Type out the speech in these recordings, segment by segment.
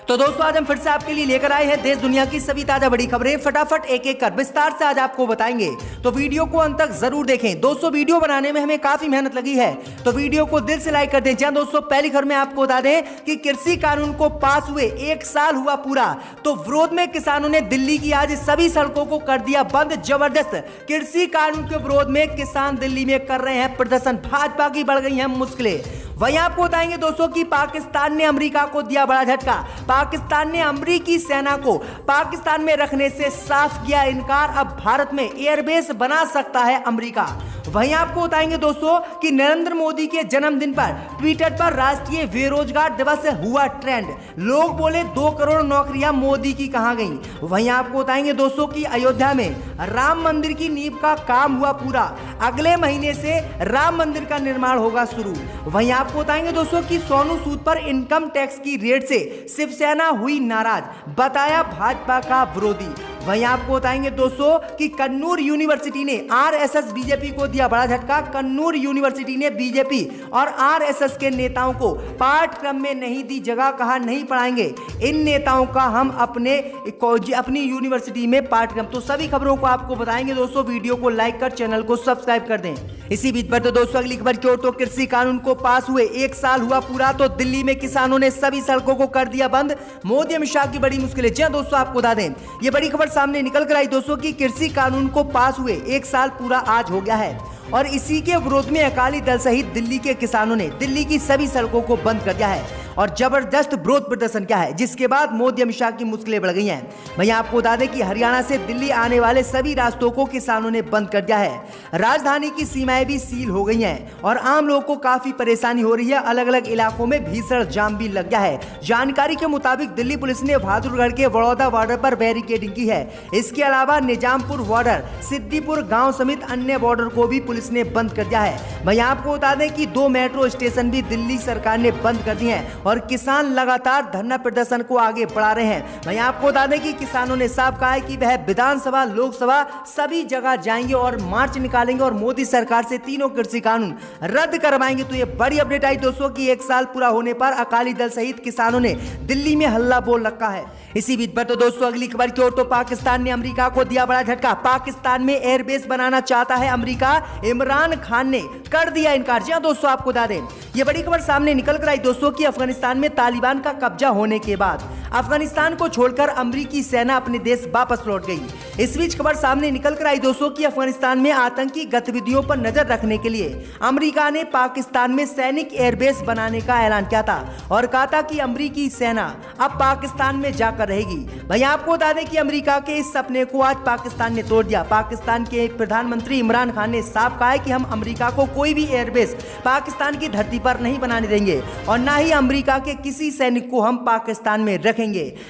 तो दोस्तों आज हम फिर से आपके लिए लेकर आए हैं देश दुनिया की सभी ताजा बड़ी खबरें। फटाफट एक एक कर विस्तार से आज आपको बताएंगे, तो वीडियो को अंत तक जरूर देखें। दोस्तों वीडियो बनाने में हमें काफी मेहनत लगी है, तो वीडियो को दिल से लाइक कर दें। जहां दोस्तों पहली खबर में आपको बता दें कि कृषि कानून को पास हुए 1 साल हुआ पूरा, तो विरोध में किसानों ने दिल्ली की आज सभी सड़कों को कर दिया बंद। जबरदस्त कृषि कानून के विरोध में किसान दिल्ली में कर रहे हैं प्रदर्शन। भाजपा की बढ़ गई हैं मुश्किलें। वहीं आपको बताएंगे दोस्तों कि पाकिस्तान ने अमेरिका को दिया बड़ा झटका। पाकिस्तान ने अमेरिकी सेना को पाकिस्तान में रखने से साफ किया इनकार। अब भारत में एयरबेस बना सकता है अमेरिका। वहीं आपको बताएंगे दोस्तों कि नरेंद्र मोदी के जन्मदिन पर ट्विटर पर राष्ट्रीय बेरोजगार दिवस हुआ ट्रेंड। लोग बोले 2 करोड़ नौकरियां मोदी की कहां गई। वहीं आपको बताएंगे दोस्तों कि अयोध्या में राम मंदिर की नींव का काम हुआ पूरा। अगले महीने से राम मंदिर का निर्माण होगा शुरू। वहीं आपको बताएंगे दोस्तों कि सोनू सूद पर इनकम टैक्स की रेड से शिवसेना हुई नाराज, बताया भाजपा का विरोधी। वहीं आपको बताएंगे दोस्तों कि कन्नूर यूनिवर्सिटी ने आरएसएस बीजेपी को दिया बड़ा झटका। कन्नूर यूनिवर्सिटी ने बीजेपी और आरएसएस के नेताओं को पाठ्यक्रम में नहीं दी जगह, कहा नहीं पढ़ाएंगे इन नेताओं का हम अपनी यूनिवर्सिटी में पाठ्यक्रम। तो सभी खबरों को आपको बताएंगे दोस्तों, वीडियो को लाइक कर चैनल को सब्सक्राइब कर दें। इसी बीच पर तो दोस्तों अगली खबर की ओर, तो कृषि कानून को पास हुए 1 साल हुआ पूरा, तो दिल्ली में किसानों ने सभी सड़कों को कर दिया बंद। मोदी अमित शाह की बड़ी मुश्किलें। जी दोस्तों आपको बता दें, ये बड़ी खबर सामने निकल कर आई दोस्तों कि कृषि कानून को पास हुए 1 साल पूरा आज हो गया है, और इसी के विरोध में अकाली दल सहित दिल्ली के किसानों ने दिल्ली की सभी सड़कों को बंद कर दिया है और जबरदस्त विरोध प्रदर्शन किया है, जिसके बाद मोदी अमित शाह की मुश्किलें बढ़ गई हैं। भैया आपको बता दें कि हरियाणा से दिल्ली आने वाले सभी रास्तों को किसानों ने बंद कर दिया है। राजधानी की सीमाएं भी सील हो गई हैं और आम लोगों को काफी परेशानी हो रही है। अलग अलग इलाकों में भीषण जाम भी लग गया है। जानकारी के मुताबिक दिल्ली पुलिस ने बहादुरगढ़ के बड़ौदा बॉर्डर पर बैरिकेडिंग की है। इसके अलावा निजामपुर बॉर्डर, सिद्दीपुर गाँव समेत अन्य बॉर्डर को भी पुलिस ने बंद कर दिया है। भैया आपको बता दें कि 2 मेट्रो स्टेशन भी दिल्ली सरकार ने बंद कर दिए हैं और किसान लगातार धरना प्रदर्शन को आगे बढ़ा रहे हैं। वहीं आपको बता दें कि किसानों ने साफ कहा है कि वह विधानसभा, लोकसभा सभी जगह जाएंगे और मार्च निकालेंगे और मोदी सरकार से तीनों कृषि कानून रद्द करवाएंगे। तो ये बड़ी अपडेट आई दोस्तों कि 1 साल पूरा होने पर अकाली दल सहित किसानों ने दिल्ली में हल्ला बोल रखा है। इसी बीच पर तो दोस्तों अगली खबर की ओर, तो पाकिस्तान ने अमेरिका को दिया बड़ा झटका। पाकिस्तान में एयरबेस बनाना चाहता है अमेरिका। इमरान खान ने कर दिया इनकार। जी दोस्तों आपको बता दें, ये बड़ी खबर सामने निकल कर आई दोस्तों कि अफगानिस्तान में तालिबान का कब्जा होने के बाद अफगानिस्तान को छोड़कर अमेरिकी सेना अपने देश वापस लौट गई। इस बीच खबर सामने निकल कर आई दोस्तों कि अफगानिस्तान में आतंकी गतिविधियों पर नजर रखने के लिए अमेरिका ने पाकिस्तान में सैनिक एयरबेस बनाने का ऐलान किया था और कहा था कि अमेरिकी सेना अब पाकिस्तान में जाकर रहेगी। भैया आपको बता दें कि अमेरिका के इस सपने को आज पाकिस्तान ने तोड़ दिया। पाकिस्तान के प्रधानमंत्री इमरान खान ने साफ कहा है कि हम अमेरिका को कोई भी एयरबेस पाकिस्तान की धरती पर नहीं बनाने देंगे और ना ही अमेरिका के किसी सैनिक को हम पाकिस्तान में रखेंगे,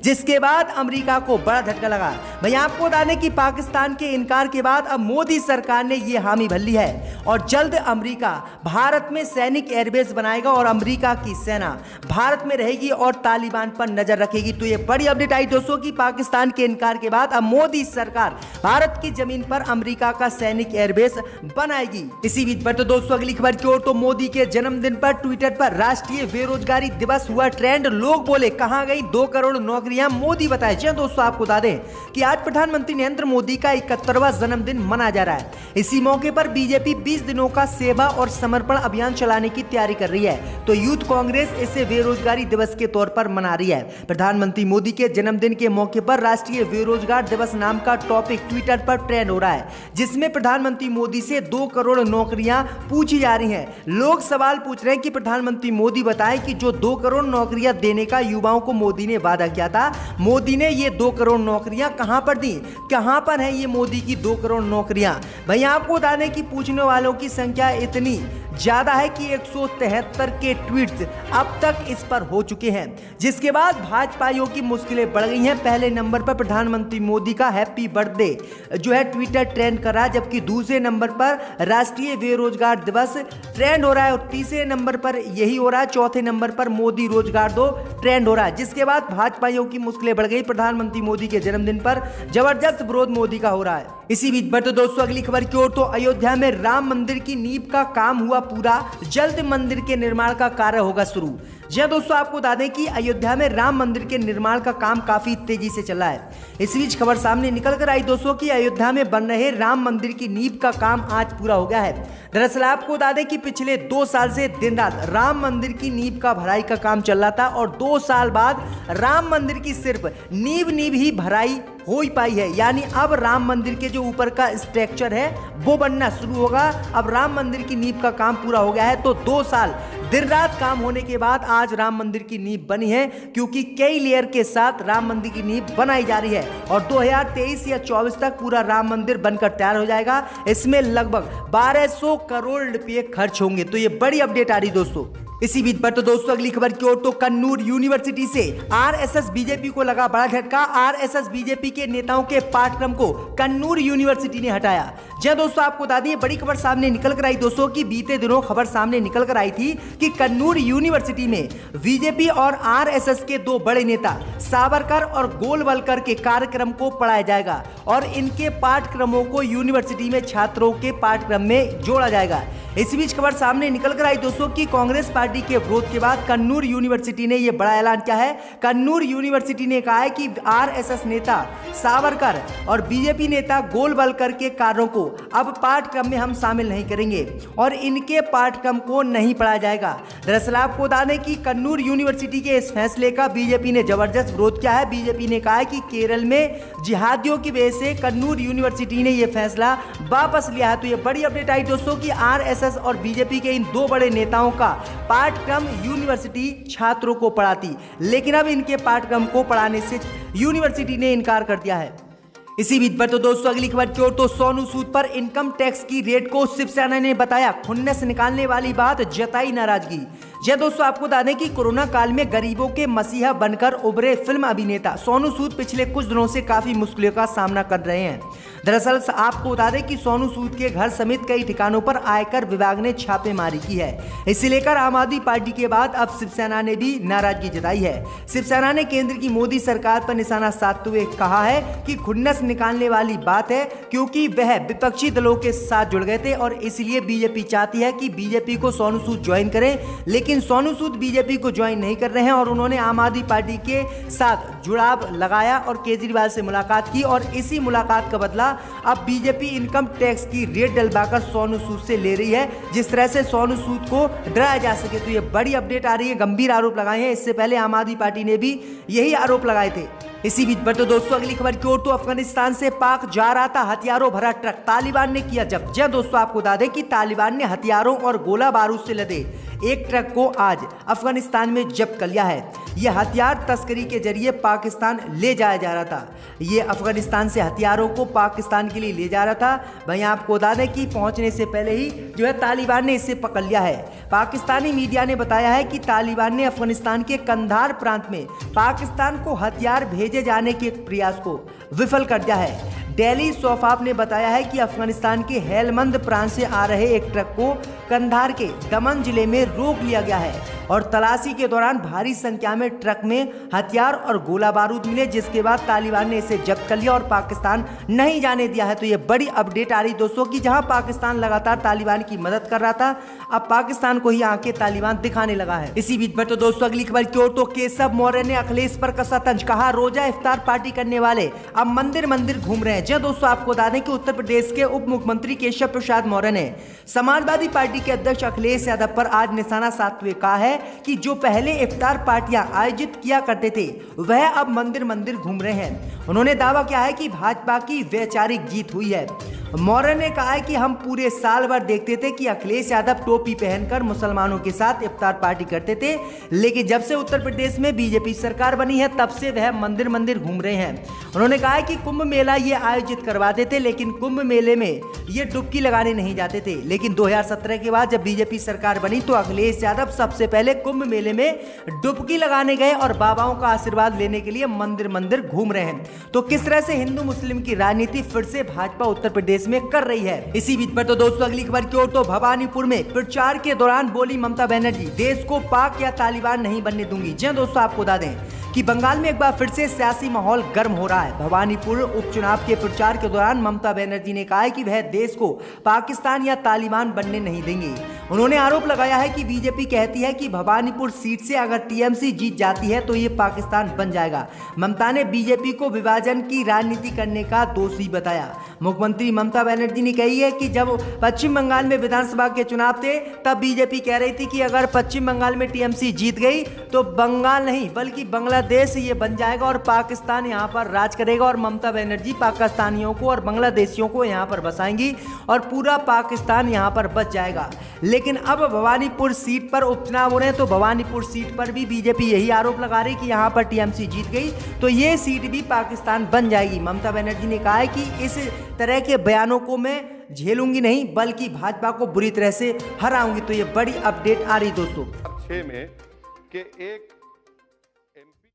जिसके बाद अमेरिका को बड़ा झटका लगा। भैया आपको बता दें कि पाकिस्तान के इनकार के बाद अब मोदी सरकार ने यह हामी भर ली है और जल्द अमेरिका भारत में सैनिक एयरबेस बनाएगा और अमेरिका की सेना भारत में रहेगी और तालिबान पर नजर रखेगी। तो यह बड़ी अपडेट आई दोस्तों कि पाकिस्तान के इनकार के बाद अब मोदी सरकार भारत की जमीन पर अमेरिका का सैनिक एयरबेस बनाएगी। इसी बीच पर तो दोस्तों अगली खबर की ओर, तो मोदी के जन्मदिन पर ट्विटर पर राष्ट्रीय बेरोजगारी दिवस हुआ ट्रेंड। लोग बोले कहां गई 2 करोड़ नौकरियां, मोदी बताए। जी दोस्तों आपको बता दें कि आज प्रधानमंत्री नरेंद्र मोदी का 71वां जन्मदिन मनाया जा रहा है। इसी मौके पर बीजेपी 20 दिनों का सेवा और समर्पण अभियान चलाने की तैयारी कर रही है, तो यूथ कांग्रेस इसे बेरोजगारी दिवस के तौर पर मना रही है। प्रधानमंत्री मोदी के जन्मदिन के मौके पर राष्ट्रीय बेरोजगार दिवस नाम का टॉपिक ट्विटर पर ट्रेंड हो रहा है, जिसमें प्रधानमंत्री मोदी से 2 करोड़ नौकरियां पूछी जा रही हैं। लोग सवाल पूछ रहे हैं कि प्रधानमंत्री मोदी बताएं कि जो 2 करोड़ नौकरियां देने का युवाओं को मोदी ने वादा किया था, मोदी ने ये 2 करोड़ नौकरियां कहां पर दी, कहां पर है ये मोदी की 2 करोड़ नौकरियां। भैया आपको बता दें कि पूछने वालों की संख्या इतनी ज्यादा है कि 173 के ट्वीट्स अब तक इस पर हो चुके हैं, जिसके बाद भाजपाइयों की मुश्किलें बढ़ गई हैं। पहले नंबर पर प्रधानमंत्री मोदी का हैप्पी बर्थडे जो है ट्विटर ट्रेंड कर रहा है, जबकि दूसरे नंबर पर राष्ट्रीय बेरोजगार दिवस ट्रेंड हो रहा है और तीसरे नंबर पर यही हो रहा है। चौथे नंबर पर मोदी रोजगार दो ट्रेंड हो रहा है, जिसके बाद भाजपाइयों की मुश्किलें बढ़ गई। प्रधानमंत्री मोदी के जन्मदिन पर जबरदस्त विरोध मोदी का हो रहा है। इसी बीच पर तो दोस्तों अगली खबर की ओर, तो अयोध्या में राम मंदिर की नींव का काम हुआ पूरा, जल्द मंदिर के निर्माण का कार्य होगा शुरू। जी दोस्तों, आपको बता दें कि अयोध्या में राम मंदिर के निर्माण का काम काफी तेजी से चल रहा है। इस बीच खबर सामने निकल कर आई दोस्तों कि अयोध्या में बन रहे राम मंदिर की नींव का काम आज पूरा हो गया है। दरअसल आपको बता दें कि पिछले 2 साल से दिन रात राम मंदिर की नींव का भराई का काम चल रहा था और 2 साल बाद राम मंदिर की सिर्फ नींव ही भराई हो ही पाई है। यानी अब राम मंदिर के जो ऊपर का स्ट्रक्चर है वो बनना शुरू होगा। अब राम मंदिर की नींव का काम पूरा हो गया है। तो 2 साल दिन रात काम होने के बाद आज राम मंदिर की नींव बनी है, क्योंकि कई लेयर के साथ राम मंदिर की नींव बनाई जा रही है और 2023 या 24 तक पूरा राम मंदिर बनकर तैयार हो जाएगा। इसमें लगभग 1200 करोड़ रुपए खर्च होंगे। तो ये बड़ी अपडेट आ रही दोस्तों। इसी बीच पर तो दोस्तों अगली खबर की ओर, तो कन्नूर यूनिवर्सिटी से आरएसएस बीजेपी को लगा बड़ा झटका। आरएसएस बीजेपी के नेताओं के पाठ्यक्रम को कन्नूर यूनिवर्सिटी ने हटाया। जी दोस्तों, आपको बता दें बड़ी खबर सामने निकल कर आई दोस्तों कि बीते दिनों खबर सामने निकल कर आई थी कि कन्नूर यूनिवर्सिटी में बीजेपी और आरएसएस के 2 बड़े नेता सावरकर और गोलवलकर के कार्यक्रम को पढ़ाया जाएगा और इनके पाठ्यक्रमों को यूनिवर्सिटी में छात्रों के पाठ्यक्रम में जोड़ा जाएगा। इसी बीच खबर सामने निकल कर आई दोस्तों कि कांग्रेस पार्टी के विरोध के बाद कन्नूर यूनिवर्सिटी ने यह बड़ा ऐलान किया है। कन्नूर यूनिवर्सिटी ने कहा है कि आरएसएस नेता सावरकर और बीजेपी नेता गोलवलकर के कार्यों को अब पाठ्यक्रम में हम शामिल नहीं करेंगे और इनके पाठ्यक्रम को नहीं पढ़ाया जाएगा। दरअसल आपको बता दें कि कन्नूर यूनिवर्सिटी के इस फैसले का बीजेपी ने जबरदस्त विरोध किया है। बीजेपी ने कहा है कि केरल में जिहादियों की वजह से कन्नूर यूनिवर्सिटी ने यह फैसला वापस लिया है। तो यह बड़ी अपडेट आई दोस्तों कि आरएसएस और बीजेपी के इन 2 बड़े नेताओं का पाठ्यक्रम यूनिवर्सिटी छात्रों को पढ़ाती, लेकिन अब इनके पाठ्यक्रम को पढ़ाने से यूनिवर्सिटी ने इनकार कर दिया है। इसी बीच पर तो दोस्तों अगली खबर की ओर, तो सोनू सूद पर इनकम टैक्स की रेट को शिवसेना ने बताया खुन्नस निकालने वाली बात, जताई नाराजगी। जी दोस्तों, आपको बता दें कि कोरोना काल में गरीबों के मसीहा बनकर उभरे फिल्म अभिनेता सोनू सूद पिछले कुछ दिनों से काफी मुश्किलों का सामना कर रहे हैं। दरअसल आपको बता दें कि सोनू सूद के घर समेत कई ठिकानों पर आयकर विभाग ने छापेमारी की है। इसे लेकर आम आदमी पार्टी के बाद अब शिवसेना ने भी नाराजगी जताई है। शिवसेना ने केंद्र की मोदी सरकार पर निशाना साधते हुए कहा है कि खुन्नस निकालने वाली बात है, क्योंकि वह विपक्षी दलों के साथ जुड़ गए थे और इसलिए बीजेपी चाहती है कि बीजेपी को सोनू सूद ज्वाइन करें, लेकिन सोनू सूद बीजेपी को ज्वाइन नहीं कर रहे हैं और उन्होंने आम आदमी पार्टी के साथ जुड़ाव लगाया और केजरीवाल से मुलाकात की और इसी मुलाकात का बदला अब बीजेपी इनकम टैक्स की रेट डलवाकर सोनू सूद से ले रही है, जिस तरह से सोनू सूद को डराया जा सके। तो ये बड़ी अपडेट आ रही है, गंभीर आरोप लगाए हैं। इससे पहले आम आदमी पार्टी ने भी यही आरोप लगाए थे। इसी बीच पर तो दोस्तों अगली खबर की ओर, तो अफगानिस्तान से पाक जा रहा था हथियारों भरा ट्रक, तालिबान ने किया जब्त। जी दोस्तों, आपको बता दें कि तालिबान ने हथियारों और गोला बारूद से लदे एक ट्रक को आज अफगानिस्तान में जब्त कर लिया है। यह हथियार तस्करी के जरिए पाकिस्तान ले जाया जा रहा था। ये अफगानिस्तान से हथियारों को पाकिस्तान के लिए ले जा रहा था। वहीं आपको बता दें कि पहुंचने से पहले ही जो है तालिबान ने इसे पकड़ लिया है। पाकिस्तानी मीडिया ने बताया है कि तालिबान ने अफगानिस्तान के कंधार प्रांत में पाकिस्तान को हथियार भेजे जाने के प्रयास को विफल कर दिया है। दिल्ली सोफाप ने बताया है कि अफगानिस्तान के हेलमंद प्रांत से आ रहे एक ट्रक को कंधार के दमन जिले में रोक लिया गया है और तलाशी के दौरान भारी संख्या में ट्रक में हथियार और गोला बारूद मिले, जिसके बाद तालिबान ने इसे जब्त कर लिया और पाकिस्तान नहीं जाने दिया है। तो ये बड़ी अपडेट आ रही दोस्तों कि जहां पाकिस्तान लगातार तालिबान की मदद कर रहा था, अब पाकिस्तान को ही आंखें तालिबान दिखाने लगा है। इसी बीच पर तो दोस्तों अगली खबर की ओर, तो केशव मौर्य ने अखिलेश पर कसा तंज, कहा रोजा इफ्तार पार्टी करने वाले अब मंदिर मंदिर घूम रहे हैं। जी दोस्तों, आपको बता दें कि उत्तर प्रदेश के उप मुख्यमंत्री केशव प्रसाद मौर्य ने समाजवादी पार्टी के अध्यक्ष अखिलेश यादव पर आज निशाना साधते हुए कहा है कि जो पहले इफ्तार पार्टियां आयोजित किया करते थे वह अब मंदिर मंदिर घूम रहे हैं। उन्होंने दावा किया है कि भाजपा की वैचारिक जीत हुई है। मौर्य ने कहा है कि हम पूरे साल भर देखते थे कि अखिलेश यादव टोपी पहनकर मुसलमानों के साथ इफ्तार पार्टी करते थे, लेकिन जब से उत्तर प्रदेश में बीजेपी सरकार बनी है तब से वह मंदिर मंदिर घूम रहे हैं। उन्होंने कहा है कि कुंभ मेला ये आयोजित करवाते थे, लेकिन कुंभ मेले में ये डुबकी लगाने नहीं जाते थे, लेकिन 2017 के बाद जब बीजेपी सरकार बनी तो अखिलेश यादव सबसे पहले कुंभ मेले में डुबकी लगाने गए और बाबाओं का आशीर्वाद लेने के लिए मंदिर मंदिर घूम रहे हैं। तो किस तरह से हिंदू मुस्लिम की राजनीति फिर से भाजपा उत्तर प्रदेश में कर रही है। इसी बीच पर तो दोस्तों अगली खबर की ओर, तो भवानीपुर में प्रचार के दौरान बोली ममता बनर्जी, देश को पाक या तालिबान नहीं बनने दूंगी। जी दोस्तों, आपको बता दें कि बंगाल में एक बार फिर से सियासी माहौल गर्म हो रहा है। भवानीपुर उपचुनाव के प्रचार के दौरान ममता बनर्जी ने कहा है कि वह देश को पाकिस्तान या तालिबान बनने नहीं देंगे। उन्होंने आरोप लगाया है कि बीजेपी कहती है कि भवानीपुर सीट से अगर टीएमसी जीत जाती है तो ये पाकिस्तान बन जाएगा। ममता ने बीजेपी को विभाजन की राजनीति करने का दोषी बताया। मुख्यमंत्री ममता बनर्जी ने कही है कि जब पश्चिम बंगाल में विधानसभा के चुनाव थे तब बीजेपी कह रही थी कि अगर पश्चिम बंगाल में टीएमसी जीत गई तो बंगाल नहीं बल्कि बांग्लादेश ये बन जाएगा और पाकिस्तान यहाँ पर राज करेगा और ममता बनर्जी पाकिस्तानियों को और बांग्लादेशियों को यहाँ पर बसाएंगी और पूरा पाकिस्तान यहाँ पर बच जाएगा। लेकिन अब भवानीपुर सीट पर उपचुनाव हो रहे हैं तो भवानीपुर सीट पर भी बीजेपी यही आरोप लगा रही कि यहाँ पर टीएमसी जीत गई तो ये सीट भी पाकिस्तान बन जाएगी। ममता बनर्जी ने कहा है कि इस तरह के बयानों को मैं झेलूंगी नहीं बल्कि भाजपा को बुरी तरह से हराऊंगी। तो ये बड़ी अपडेट आ रही दोस्तों। 6 में कि एक